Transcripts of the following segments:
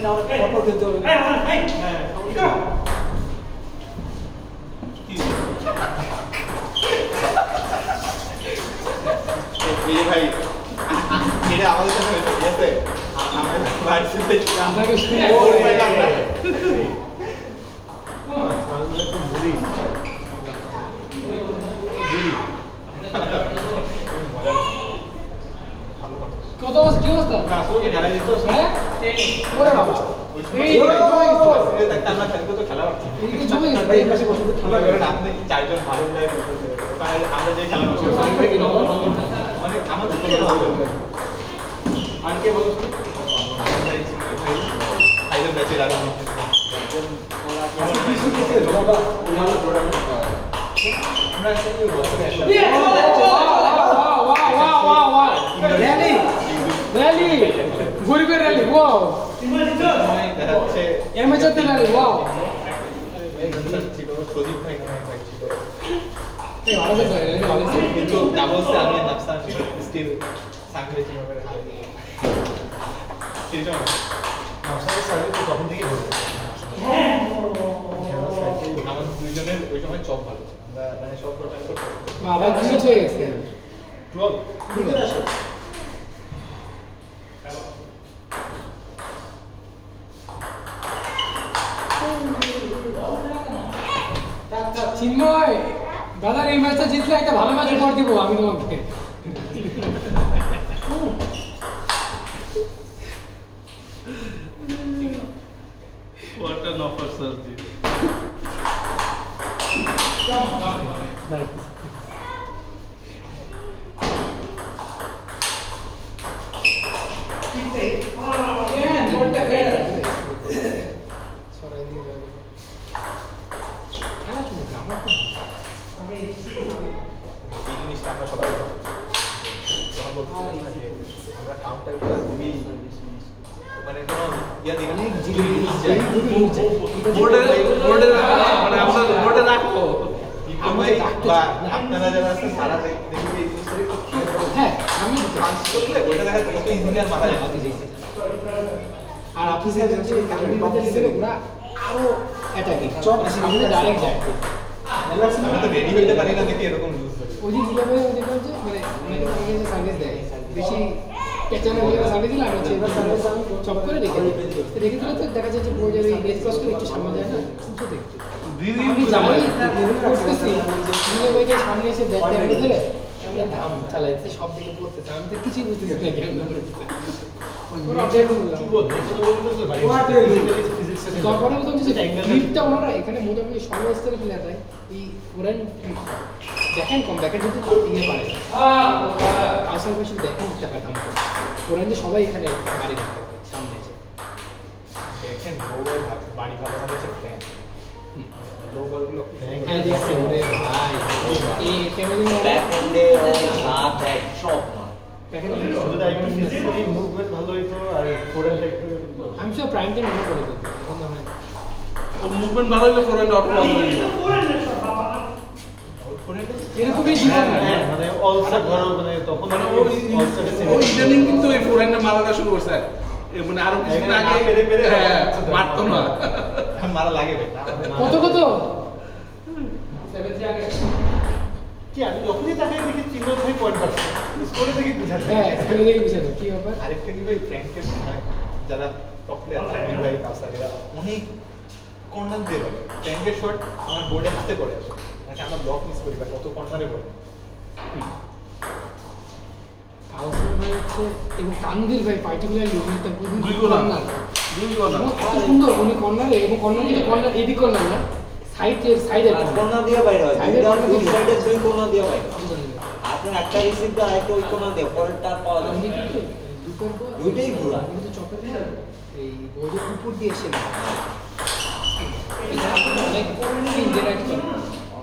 পরপর খেলতে হবে। ভাই এটা আমাদের সাথে হয়েছে ঠিক আছে কত কি অবস্থা খেলা দিত হ্যাঁ ওরে বাবা এই আমরা খেলবো তো খেলা হচ্ছে এই জমে গেছে এই পাশে বসে খেলা করে আপনি চারজন ভালো প্লেয়ার আমরা যে খেলা করছি অনেক আমাদের আর কে বলো আইজন ব্যাচে রাখা র‍্যালি র‍্যালি গরিবের র‍্যালি ওয়াও এমএচতে র‍্যালি ওয়াও প্রদীপ ভাই ভাই ছিল এই ভালো আছে র‍্যালি ভালো আছে কিন্তু ডাবলসে আমি নাফসান ছিল স্টিল সাংরে ছিল মেরে হাতে সেটা নাফসানের সার্ভিস তো তখন থেকেই হলো হ্যাঁ আমাদের দুইজনের ওই সময় চপ ভালো আমরা মানে সব টোটাল করতে বাবা কি হয়ে গেছে 12 চিন্ময় দাদা এই ম্যাচটা জিতলে একটা ভালো ম্যাচ উপহার দিব আমি তোমাকে What an offer, sir. আপনারা যারা আছেন তারা দেখবে এই জিনিসটা একটু হ্যাঁ আমি চান্স করলে ওটা দেখা যায় কত ইঞ্জিনিয়ার মাথা যায় আর অফিসে যাচ্ছে কারণ বাকি ছিল ওরা আরো অ্যাটাকিং চপ সামনে ডাইরেক্ট যায় আমি তো রেডি হইতে পারি না দেখি এরকম লুজ ওই যে যেভাবে দেখলাম যে মানে অনেক অনেকে সার্ভিস দেয় বেশি পেছনে বলে সার্ভিস দিলাম হচ্ছে এবার সার্ভিস আমি চপ করে রেখে দিই রেখে দিলে তো দেখা যায় যে বোঝার ওই গেট ক্রস করে একটু সামনে যায় না শুনছো দেখতে আমি যাই করতেছি নিয়ে ওই যে সামনে এসে ব্যাগ টেনে ধরে ধাম চালাইছে সব দিকে পড়তেছে আমি তো কিছুই বুঝতেছি না কেন তারপরে বলতাম যে ক্লিপটা ওনারা এখানে মোটামুটি সবাই স্তরে প্লেয়ার দেয় এই ফোরেন দেখেন কম দেখেন যদি ইয়ে পারে আসল বেশি দেখেন দিতে পারতাম ফোরেন যে সবাই এখানে গাড়ি রাখতে সামনে এসে দেখেন বউয়ের বাড়ি ভালো ভালো আছে লোকগুলো হ্যাঁ দেখছি ওরে ভাই এই ফ্যামিলি ব্যাক হ্যান্ডে হাত এক সব মুভমেন্ট ভালো হইতো আর ফোরেনটা একটু আমি সব প্রাইম টাইম মনে করে দিই এখন না হয় মুভমেন্ট ভালো হইলে ফোরেনটা অটো ভালো হইতো এরকমই জীবন মানে অলসা ঘর মানে তখন মানে ওই ইদানিং কিন্তু এই ফোরেনটা মারাটা শুরু করছে মানে আরো কিছুদিন আগে মারতো না মারা লাগে কত কত 73 আগে কি আমি যখনই তাকে দেখি চিহ্ন ভাই পয়েন্ট পাচ্ছে স্কোরে থেকে বুঝা যায় হ্যাঁ স্কুলে দেখে বুঝানো কি ব্যাপার আরেকটা কি ভাই ফ্র্যাঙ্কের সময় যারা টপ প্লেয়ার তামিল ভাই কাউসারিরা অনেক কর্নার দিয়ে বলে ফ্র্যাঙ্কের শট আমার বোর্ডে হাতে পড়ে আসে মানে আমরা ব্লক মিস করি বা কত কর্নারে পড়ে কাউসার ভাই হচ্ছে এবং তানভীর ভাই পার্টিকুলারলি উনিটা দুই কর্নার কত সুন্দর উনি কর্নারে এবং কর্নার এদিক কর্নার না সাইডের কোনা দিয়ে বাইরে হয় সাইডের দুই সাইডে দুই কোনা দিয়ে বাইরে আলহামদুলিল্লাহ আপনি একটা রিসিভ দা একটা ওই কোনা দিয়ে পরেরটা পাওয়া যায় আমি কিন্তু দুইটাই ঘোরা কিন্তু চপের না এই বোর্ডের উপর দিয়ে এসে এটা অনেক ইনজেনারেট করে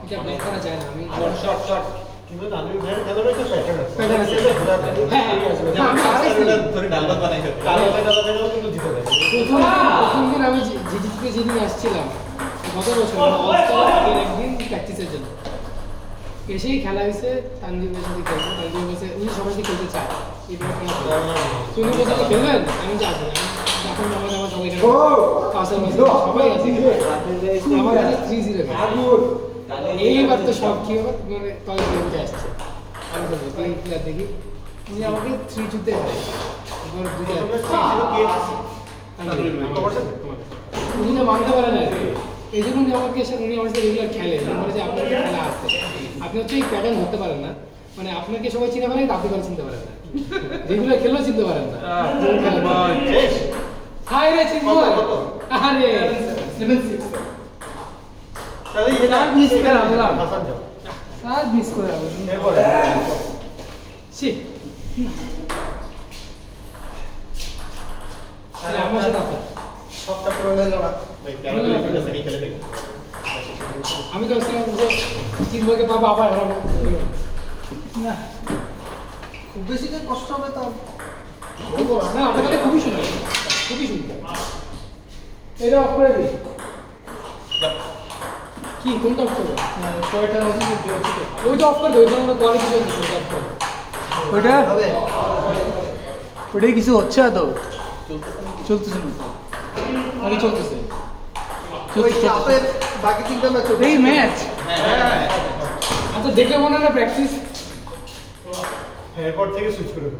এটা ব্লক করা যায় না আমি শট শট কিন্তু তামিল ভাইয়ের খেলার একটা প্যাটার্ন আছে প্যাটার্ন আছে। হ্যাঁ, হ্যাঁ। ধরে ডালভাত বানাই ফেলতে কালো ভাই দাদা ভাইরাও কিন্তু জিতে যায় প্রথম দিন আমি জিজিকে যেদিন আসছিলাম গত বছর অল-স্টার একদিন প্র্যাকটিসের জন্য এসেই খেলা হয়েছে তানভীরের সাথে খেলছে তানভীর বলছে উনি সবার সাথে খেলতে চায় এই ব্যাপারটা তুমি বলতে খেলবেন আমি যাবো এখন আমার সবাই কাছে সবাই আছে আমার আছে 3-0 এইবার তো সব কি হবে মানে তবে গেমটা আসছে আমি তো এই প্লেয়ার দেখি উনি আমাকে 3-2 তে হারায় এবার দুটো উনি না মানতে পারে না এই জন্য উনি আমাকে উনি আমার সাথে রেগুলার খেলে বলে যে আপনার খেলা আসছে আপনি হচ্ছে এই প্যাটার্ন ধরতে পারেন না মানে আপনাকে সবাই চিনতে পারেন আপনি কারো চিনতে পারেন না রেগুলার খেলেও চিনতে পারেন না হাই রে চিনবো আরে 7-6 তাহলে এটা মিস করে আমরা হাসান যাও আর মিস করে আমরা এরপরে সি আরে আমার সাথে আপনার সবটা পুরো হলো না ভাই ক্যারেক্টার সেমি খেলে দেখো আমি তো ভাবছিলাম যে 3 বইকে পাবো আবার হারাবো না খুব বেশি যে কষ্ট হবে তা না আপনার কাছে খুবই সুন্দর এটা অফ করে দিই কি কোনটা অফ করবো কয়টা ওইটা অফ করে দিই ওইটা আমরা কোয়ালিটি চলছে অফ করে ওইটা ওইটাই কিছু হচ্ছে না তো চলতেছে না আগে চলতেছে বাকি তিনটা ম্যাচ এই ম্যাচ আচ্ছা দেখে মনে হয় প্র্যাকটিস এরপর থেকে সুইচ করে দেবো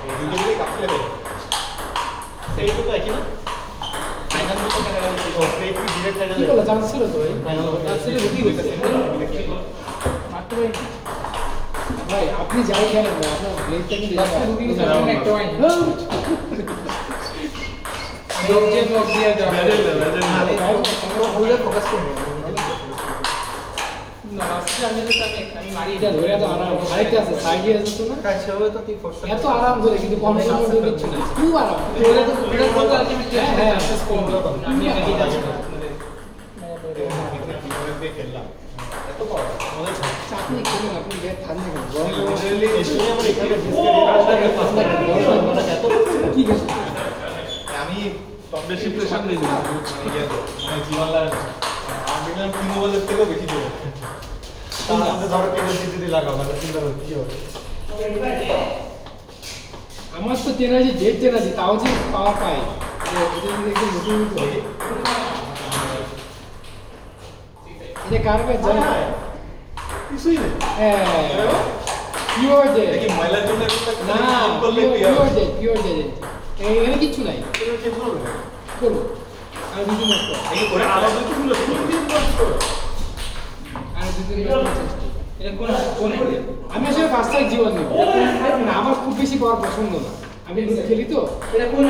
এই দুটোই কাটলে হবে সেই তো একই না ফাইনাল তো কেন ও সেই কি ডিরেক্ট ফাইনাল কি বলে চান্স ছিল তো ভাই ফাইনাল চান্স ছিল কি হইছে মাত্র ভাই আপনি যাই খেলেন না আপনার ব্লেডটা কি লাস্টে দুদিন একটা ওয়াইন লোক দিয়ে যাবে ফোকাস করুন না লাস্টে আমি মারি এটা ধরে তো আরাম আরেকটা আছে সাইডে আছে তো না কাছে হবে তো তুই ফোর্স এত আরাম ধরে কিন্তু কম সময় ধরে দিচ্ছ না খুব আরাম ওটা তো আলটিমেট হ্যাঁ অ্যাক্সেস করব আমি আগে যাচ্ছি খেললাম এত পাওয়া আমাদের আপনি খেলেন আপনি ব্যাট থাকলে কেন লিটারালি এসে আমার এখানে ডিসকাস কি গেছে আমি কম বেশি প্রেশার নেই মানে জীবনলাল আমি দেখলাম 3 ওভারের থেকেও বেশি দেবো তাহলে ধরো পেনাল্টি যদি লাগাও তাহলে চিন্তা করো কি হবে আমার তো চেনাজি জেট চেনাজি তাও যে পাওয়ার পাই এটা দেখে নতুন এটা কার ব্যাট জানো কিছুই নেই হ্যাঁ পিওর জেট কি ময়লার জন্য না করলে পিওর জেট এখানে কিচ্ছু নাই করবো আর দুদিন মাত্র এই করে আলাদা কিছু না আর দুদিন এটা কোন আমি আসলে ফার্স্ট টাইম জীবন নেব না আমার খুব বেশি পাওয়ার পছন্দ না আমি লুক খেলি তো এটা কোন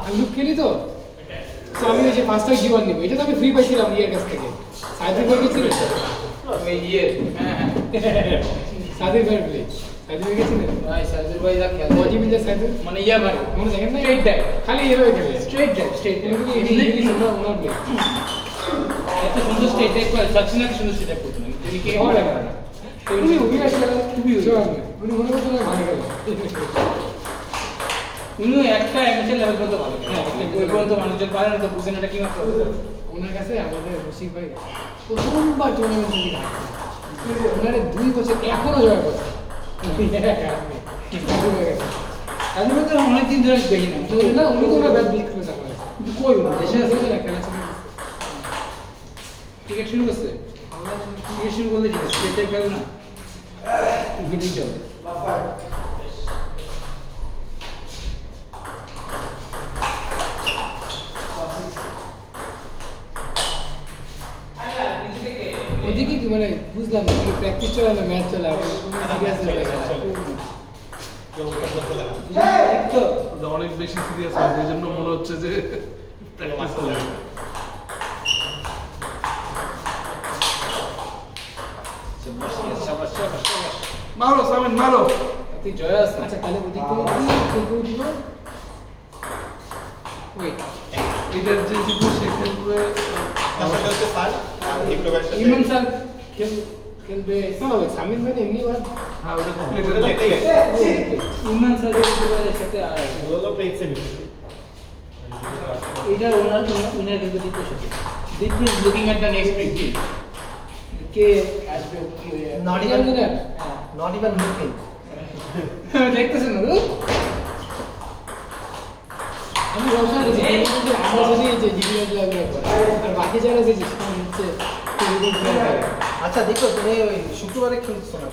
আমি লুক খেলি তো তো আমি ওই যে ফার্স্ট টাইম জীবন নেব এটা তো আমি ফ্রি পাইছিলাম ইয়ের কাছ থেকে সাইদের ভাই গেছিলেন ওই ইয়ে সাইদের ভাই প্লে সাইদের ভাই গেছিলেন ভাই সাইদের ভাই যা খেলে বডি বিল্ডার সাইদের মানে ইয়া ভাই মনে দেখেন না স্ট্রেট ড্যাক খালি এভাবে খেলে স্ট্রেট ড্যাক ইংলিশ ওনার প্লে এত সুন্দর স্টেট ড্যাক করে সচিন কি সুন্দর স্টেট ড্যাক করতেন তুমি কি ভালো লাগে না তুমি উনি আসলে খুবই উনি মনে করছেন ভালো গেল উনি একটা এমএসএল লেভেল পর্যন্ত ভালো হ্যাঁ ওই পর্যন্ত মানুষজন পারে না তো বুঝেন এটা কি মাত্র ওনার কাছে আমাদের রশিক ভাই প্রথমবার টুর্নামেন্ট থেকে ওনারে 2 বছর এখনো জয় করছে আমি তো অনেকদিন ধরে দেখি না উনি তো ব্যাট বিক্রি করে থাকেন কিন্তু কই দেশে আছে না খেলা ক্রিকেট শুরু করছে ক্রিকেট শুরু করলে ক্রিকেট খেলো না ক্রিকেটই চলে ওদিকে কি মানে বুঝলাম না প্র্যাকটিস চলে না ম্যাচ চলে অনেক বেশি সিরিয়াস হয় এই জন্য মনে হচ্ছে যে প্র্যাকটিস চলে মারো সামিন মারো তুই জয় আস আচ্ছা তাহলে ওদিক থেকে দিব ওয়েট এটার যে জিতু সেক্ষেত্রে তাহলে হচ্ছে স্যার একটু ব্যাটটা ইমন স্যার খেলবে না সামিন মানে এমনি বাদ হ্যাঁ ওটা এটা কমপ্লিট লেটে গেছে ইমন স্যার এর সাথে হলো প্লেট সেমি এটা ওনার উইনার কিন্তু দিতে সাথে this is looking at the next pick কে আসবে Not even- winner not even looking দেখতেছেন না আমি ব্যবসা করেছি আমরা যদি যে জিপিএস লাগবে আর বাকি যারা যে হচ্ছে আচ্ছা দেখো তুমি ওই শুক্রবারে খেলছো না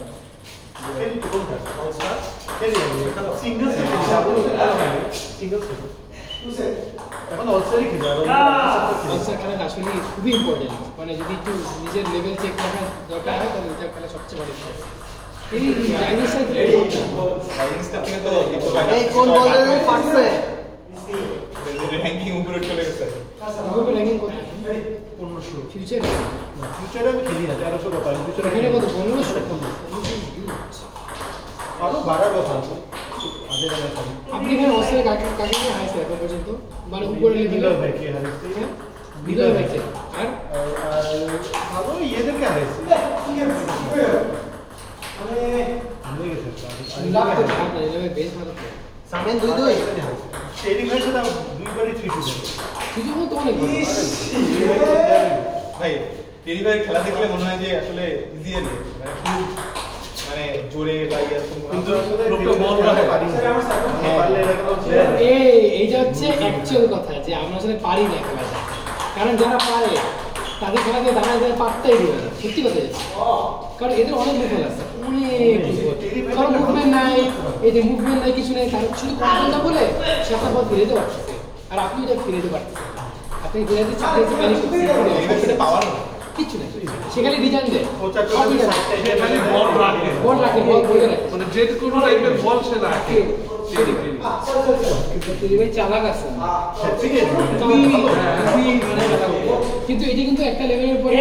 খেলা আসলে খুবই ইম্পর্টেন্ট মানে যদি একটু নিজের লেভেল চেক রাখার দরকার হয় তাহলে ওইটা খেলা সবচেয়ে বড় বিষয় কোন বলে পারছে র্যাঙ্কিং উপরে চলে গেছে র্যাঙ্কিং কত 1500 ফিউচারে আমি খেলি না 1300 কত এখানে কত 1500 আরো বাড়ার কথা আছে আপনি এখানে অস্ট্রেলিয়া কাকে হারাইছে এখন পর্যন্ত মানে উপরে লেভেলের ভাই কে হারিয়েছে বিলয় ভাইকে আর আরো ইয়েদেরকে হারিয়েছে আমি গেছে লাভ তো ভালো লেভেল বেশ ভালো সামনে 2-2 শেরিং হয়েছে না দুইবারই 3-2 কিছু তো অনেক ভাই টেরি ভাই খেলা দেখলে মনে হয় যে আসলে ইজি এর মানে জোরে লাগে কিন্তু লোকটা বল রাখে পারি না পারলে এরকম এইটা হচ্ছে অ্যাকচুয়াল কথা যে আমরা আসলে পারি না খেলাটা কারণ যারা পারে তাদের খেলাতে দাঁড়া যায় পারতেই দিবে না সত্যি কথা বলছি কারণ এদের অনেক মুভমেন্ট আছে অনেক কারণ মুভমেন্ট নাই এই যে মুভমেন্ট নাই কিছু নেই তার শুধু কন্ট্রোলটা বলে সে আপনার পথ ফিরে যেতে পারতেছে আর আপনি এটা ফিরে যেতে পারতেছেন আপনি ফিরে যেতে চাকরি পাওয়ার কিছু নেই সেখানে ডিজাইন দেয় বল রাখে বল বলে রাখে মানে যে কোনো টাইপের বল সে রাখে চালাক আছে কিন্তু এটি কিন্তু একটা লেভেলের পরে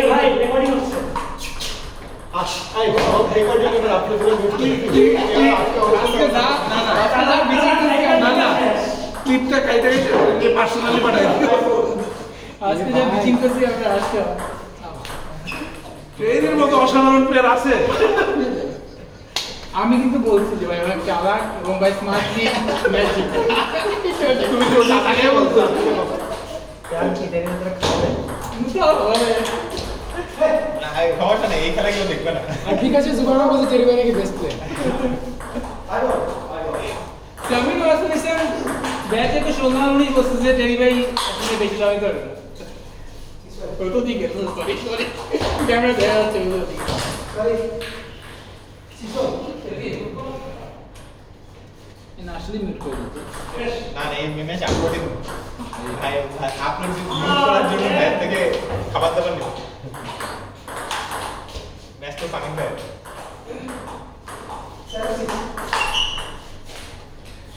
ক্লিপটা কাইটা পার্সোনালি পাঠাই আজকে যা মিটিং করছি আমরা আজকে এদের মতো অসাধারণ প্লেয়ার আছে আমি কিন্তু বলছি যে ভাই অনেক চালাক এবং ভাই স্মার্টলি ম্যাচ জিতবে তুমি তো আগে বলছো আর কি দেখেন তোরা খাবে না সমস্যা নেই এই খেলা কেউ দেখবে না আর ঠিক আছে সুপারবা বলছে টেরি ভাই নাকি বেস্ট প্লেয়ার জামিন ওয়াসিম ব্যাচে তো সোনাল উনি বলছে যে টেরি ভাই আসলে বেশি লাগাই করে ওই তো দিকে সরি ক্যামেরা দেখা যাচ্ছে ওই দিকে না আসলে মিউট করে দিতে না না এই ম্যাচ আপলোড ভাই আপলোড করার জন্য ভাই থেকে খাবার দাবার নেই ম্যাচ তো ফাইন ভাই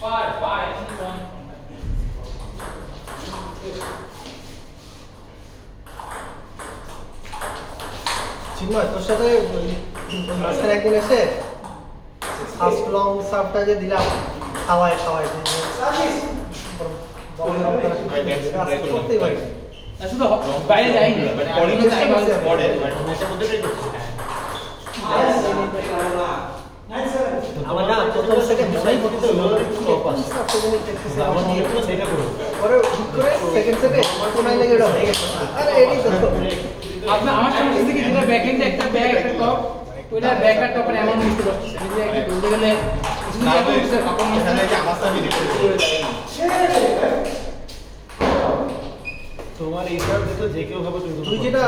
5 চিন্ময় তোর সাথে মাঝখানে একদিন এসে ফার্স্ট লং সার্ভটা যে দিলাম খাওয়ায় করতেই পারি শুধু বাইরে যাইনি মানে বডি আমি যাই বলতে বডি ম্যাচের মধ্যে আমার না প্রথম থেকে মনেই হচ্ছে পরে হুট করে সেকেন্ড সেটে কোনায় লেগে ওটা হয়ে গেছে আরে এটাই তো আপনি আমার সামনে থেকে যেটা ব্যাকএন্ডে একটা ব্যাক একটা টপ ওইটা ব্যাক আর টপের এমন মিশতে পারছে আমি যে একটা বলতে গেলে না তো এখানে যে আমার সাথে তোমার এই সার্ভ দিতে যে কেউ ভাবে তুই যেটা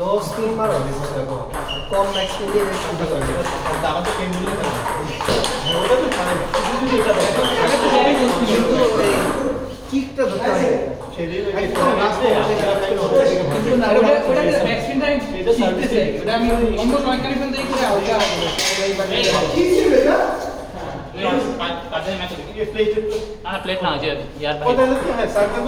লো স্পিন মারো কম ম্যাক্স স্পিন দিয়ে শুরু করবি আমার তো কেন বলে ওটা তো ফাইন কিন্তু এটা দেখো আগে তো যাই বলছি কিন্তু এই কিকটা ধরতে হবে সেদিন একদম লাস্টে কিন্তু না ওটা ব্যাক স্পিনটা এটা শিখতেছে ওটা আমি অন্য জয়েন্ট কানেকশন দিয়ে করে আউট কাজে ম্যাচ প্লেট প্লেট না যে ইয়ার ওটা হ্যাঁ সার্ভ